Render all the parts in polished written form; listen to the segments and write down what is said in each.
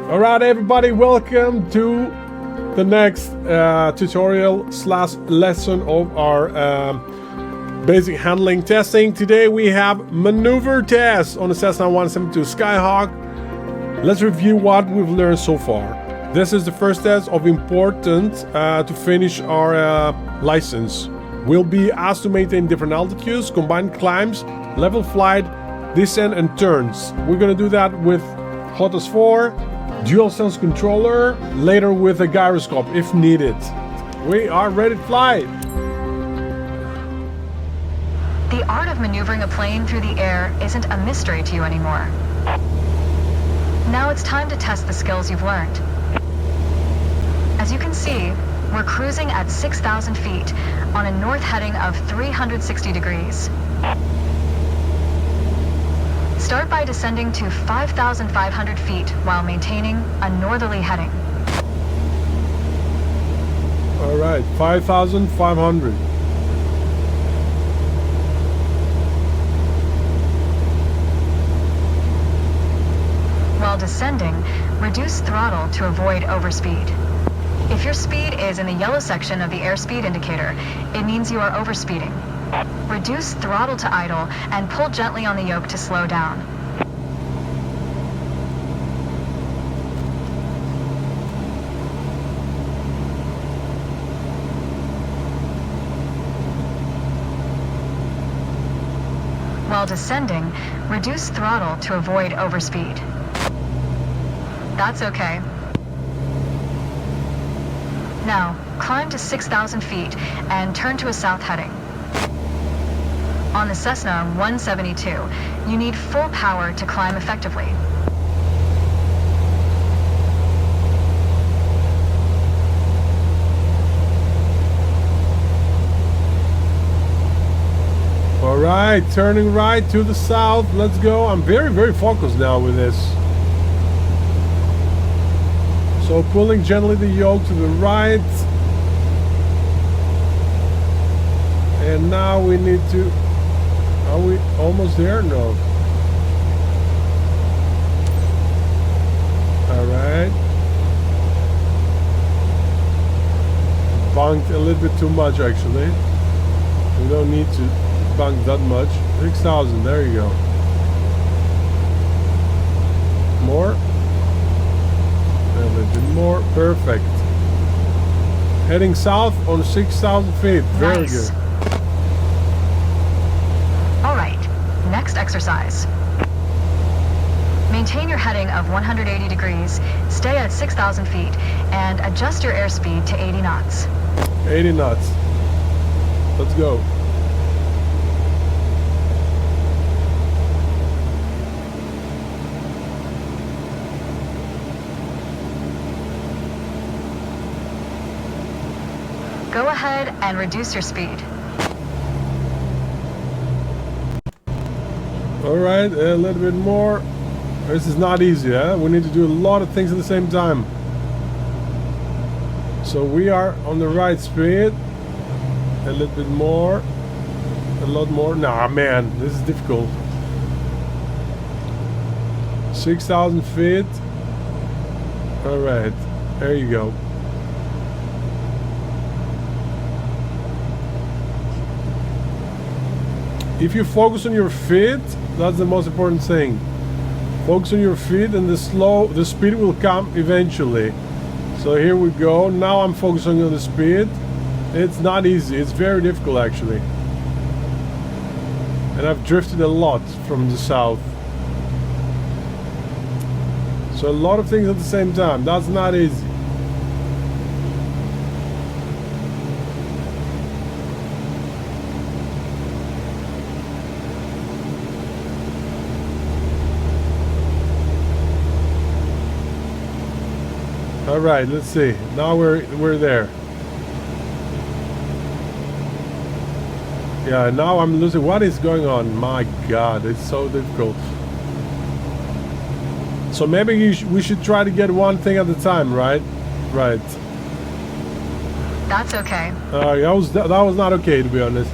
All right, everybody, welcome to the next tutorial slash lesson of our basic handling testing. Today we have maneuver tests on the Cessna 172 Skyhawk. Let's review what we've learned so far. This is the first test of importance to finish our license. We'll be asked to maintain different altitudes, combined climbs, level flight, descent and turns. We're gonna do that with HOTAS 4, dual sense controller, later with a gyroscope if needed. We are ready to fly. The art of maneuvering a plane through the air isn't a mystery to you anymore. Now it's time to test the skills you've learned. As you can see, we're cruising at 6,000 feet on a north heading of 360 degrees. Start by descending to 5,500 feet while maintaining a northerly heading. All right, 5,500. While descending, reduce throttle to avoid overspeed. If your speed is in the yellow section of the airspeed indicator, it means you are overspeeding. Reduce throttle to idle and pull gently on the yoke to slow down. While descending, reduce throttle to avoid overspeed. That's okay. Now, climb to 6,000 feet and turn to a south heading. On the Cessna 172, you need full power to climb effectively. All right, turning right to the south. Let's go. I'm very focused now with this. So pulling gently the yoke to the right. And now we need to... Are we almost there? No. Alright. Bunked a little bit too much actually. We don't need to bunk that much. 6,000, there you go. More. A little bit more. Perfect. Heading south on 6,000 feet. Very nice. good. Alright, next exercise. Maintain your heading of 180 degrees, stay at 6,000 feet, and adjust your airspeed to 80 knots. 80 knots. Let's go. Go ahead and reduce your speed. Alright, a little bit more. This is not easy, huh? We need to do a lot of things at the same time. So we are on the right speed. A little bit more. A lot more. Nah, man, this is difficult. 6,000 feet. Alright, there you go. If you focus on your feet, that's the most important thing. Focus on your feet and the speed will come eventually. So here we go. Now I'm focusing on the speed. It's not easy. It's very difficult actually. And I've drifted a lot from the south. So a lot of things at the same time. That's not easy. All right, let's see. Now we're there. Yeah, now I'm losing. What is going on? My God, it's so difficult. So maybe we should try to get one thing at a time, right? Right. That's okay. That was not okay, to be honest.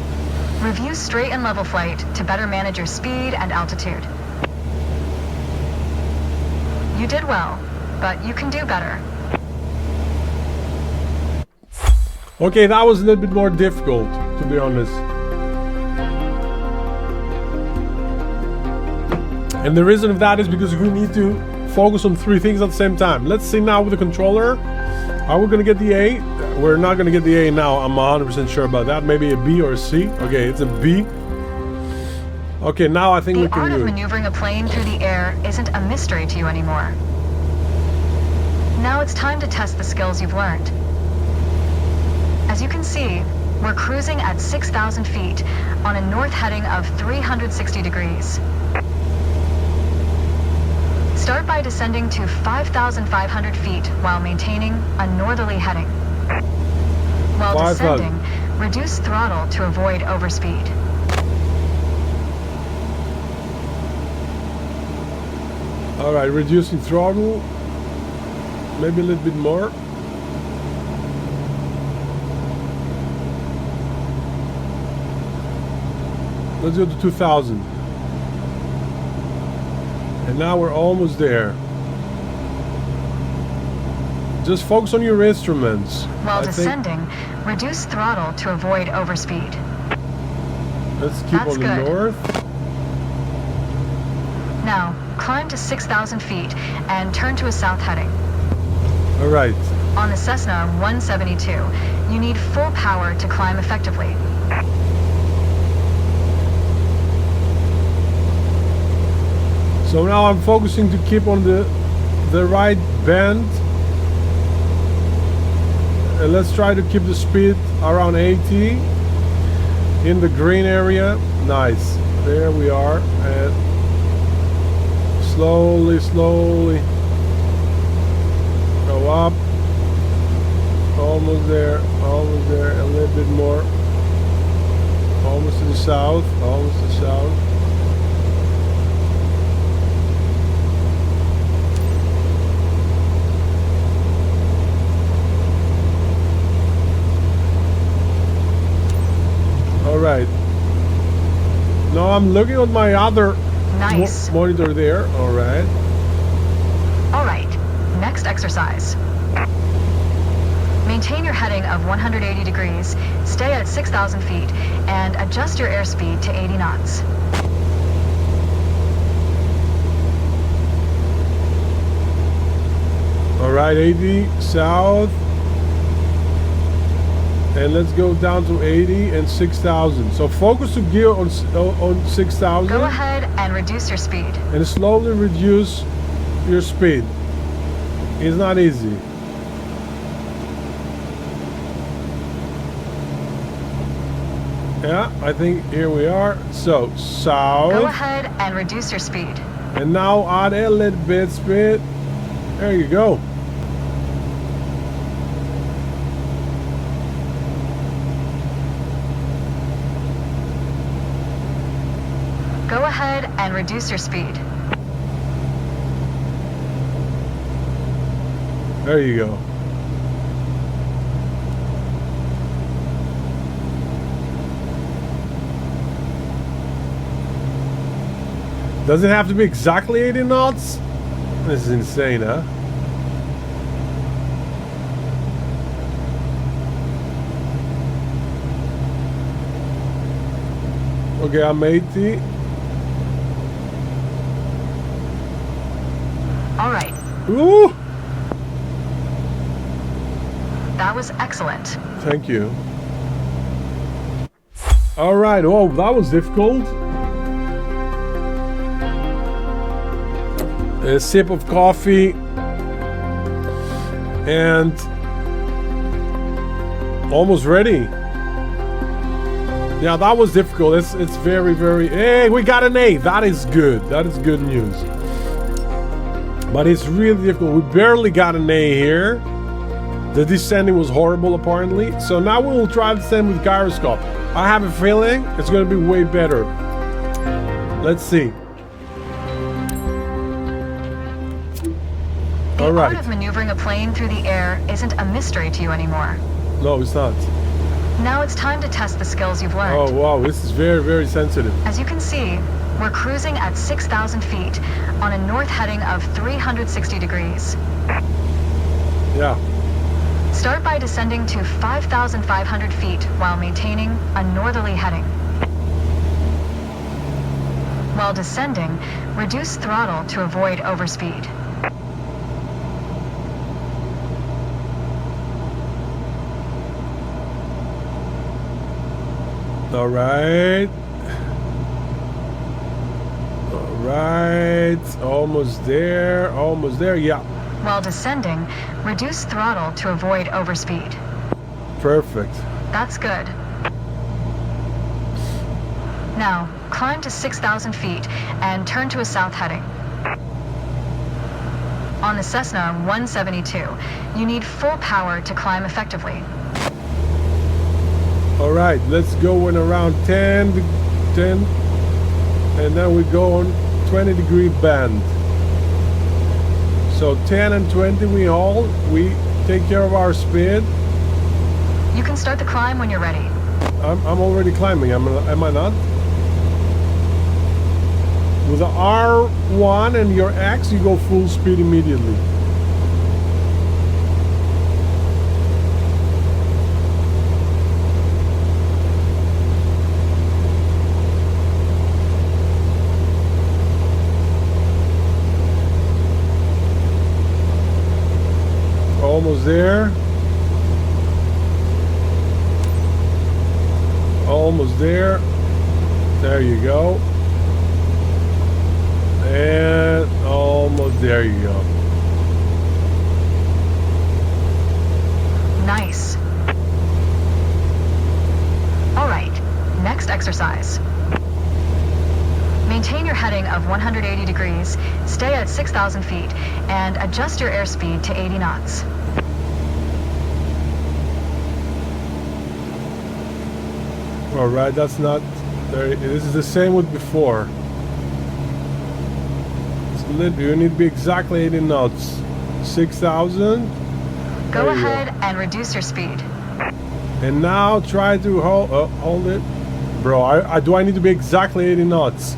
Review straight and level flight to better manage your speed and altitude. You did well. but you can do better. Okay, that was a little bit more difficult, to be honest. And the reason of that is because we need to focus on 3 things at the same time. Let's see now with the controller. Are we gonna get the A? We're not gonna get the A now. I'm 100% sure about that. Maybe a B or a C. Okay, it's a B. Okay, now I think we can do it. The art of maneuvering a plane through the air isn't a mystery to you anymore. Now it's time to test the skills you've learned. As you can see, we're cruising at 6,000 feet on a north heading of 360 degrees. Start by descending to 5,500 feet while maintaining a northerly heading. While descending, reduce throttle to avoid overspeed. Alright, reducing throttle. Maybe a little bit more. Let's go to 2,000. And now we're almost there. Just focus on your instruments. While descending, reduce throttle to avoid overspeed. Let's keep on the north. Now, climb to 6,000 feet and turn to a south heading. All right. On the Cessna 172, you need full power to climb effectively. So now I'm focusing to keep on the right bend. And let's try to keep the speed around 80 in the green area. Nice. There we are. And slowly, slowly go up. Almost there, a little bit more. Almost to the south, almost to the south. All right. Now I'm looking at my other monitor there. All right. All right. Next exercise. Maintain your heading of 180 degrees, stay at 6,000 feet, and adjust your airspeed to 80 knots. All right, 80 south. And let's go down to 80 and 6,000. So focus the gear on 6,000. Go ahead and reduce your speed. And slowly reduce your speed. It's not easy. Yeah, I think here we are. So, south. Go ahead and reduce your speed. And now add a little bit speed. There you go. Go ahead and reduce your speed. There you go. Does it have to be exactly 80 knots? This is insane, huh? Okay, I'm 80. All right. Ooh! That was excellent. Thank you. All right. Oh, that was difficult. A sip of coffee and almost ready. Yeah, that was difficult. It's very, very... Hey, we got an A. That is good. That is good news. But it's really difficult. We barely got an A here. The descending was horrible, apparently. So now we will try the same with gyroscope. I have a feeling it's going to be way better. Let's see. The art of maneuvering a plane through the air isn't a mystery to you anymore. No, it's not. Now it's time to test the skills you've learned. Oh, wow. This is very, very sensitive. As you can see, We're cruising at 6,000 feet on a north heading of 360 degrees. Yeah. Start by descending to 5,500 feet while maintaining a northerly heading. While descending, reduce throttle to avoid overspeed. All right. All right. Almost there, yeah. While descending, reduce throttle to avoid overspeed. Perfect. That's good. Now, climb to 6,000 feet and turn to a south heading. On the Cessna 172, you need full power to climb effectively. All right, let's go in around 10, and then we go on 20-degree bend. So 10 and 20 we hold, we take care of our speed. You can start the climb when you're ready. I'm already climbing, am I not? With the R1 and your X, you go full speed immediately. Almost there. Almost there. There you go. And almost there you go. Nice. All right, next exercise. Maintain your heading of 180 degrees, stay at 6,000 feet, and adjust your airspeed to 80 knots. All right, that's not there. This is the same with before. You need to be exactly 80 knots. 6,000. Go ahead and reduce your speed. And now try to hold it. Bro, do I need to be exactly 80 knots?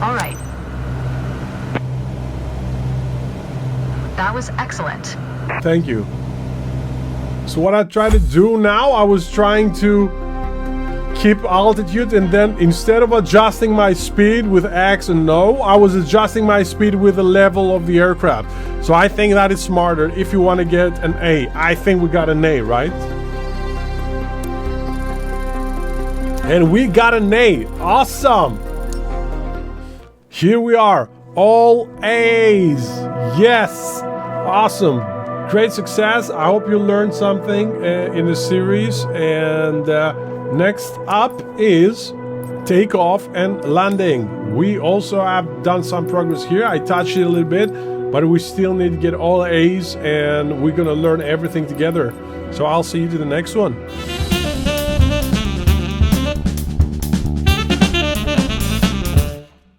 All right. That was excellent. Thank you. So what I try to do now, I was trying to keep altitude, and then instead of adjusting my speed with X and no, I was adjusting my speed with the level of the aircraft. So I think that is smarter if you want to get an A. I think we got an A, right? And we got an A. Awesome. Here we are. All A's. Yes. Awesome. Great success. I hope you learned something in the series. And next up is takeoff and landing. We also have done some progress here. I touched it a little bit, but we still need to get all A's, and we're gonna learn everything together. So I'll see you to the next one.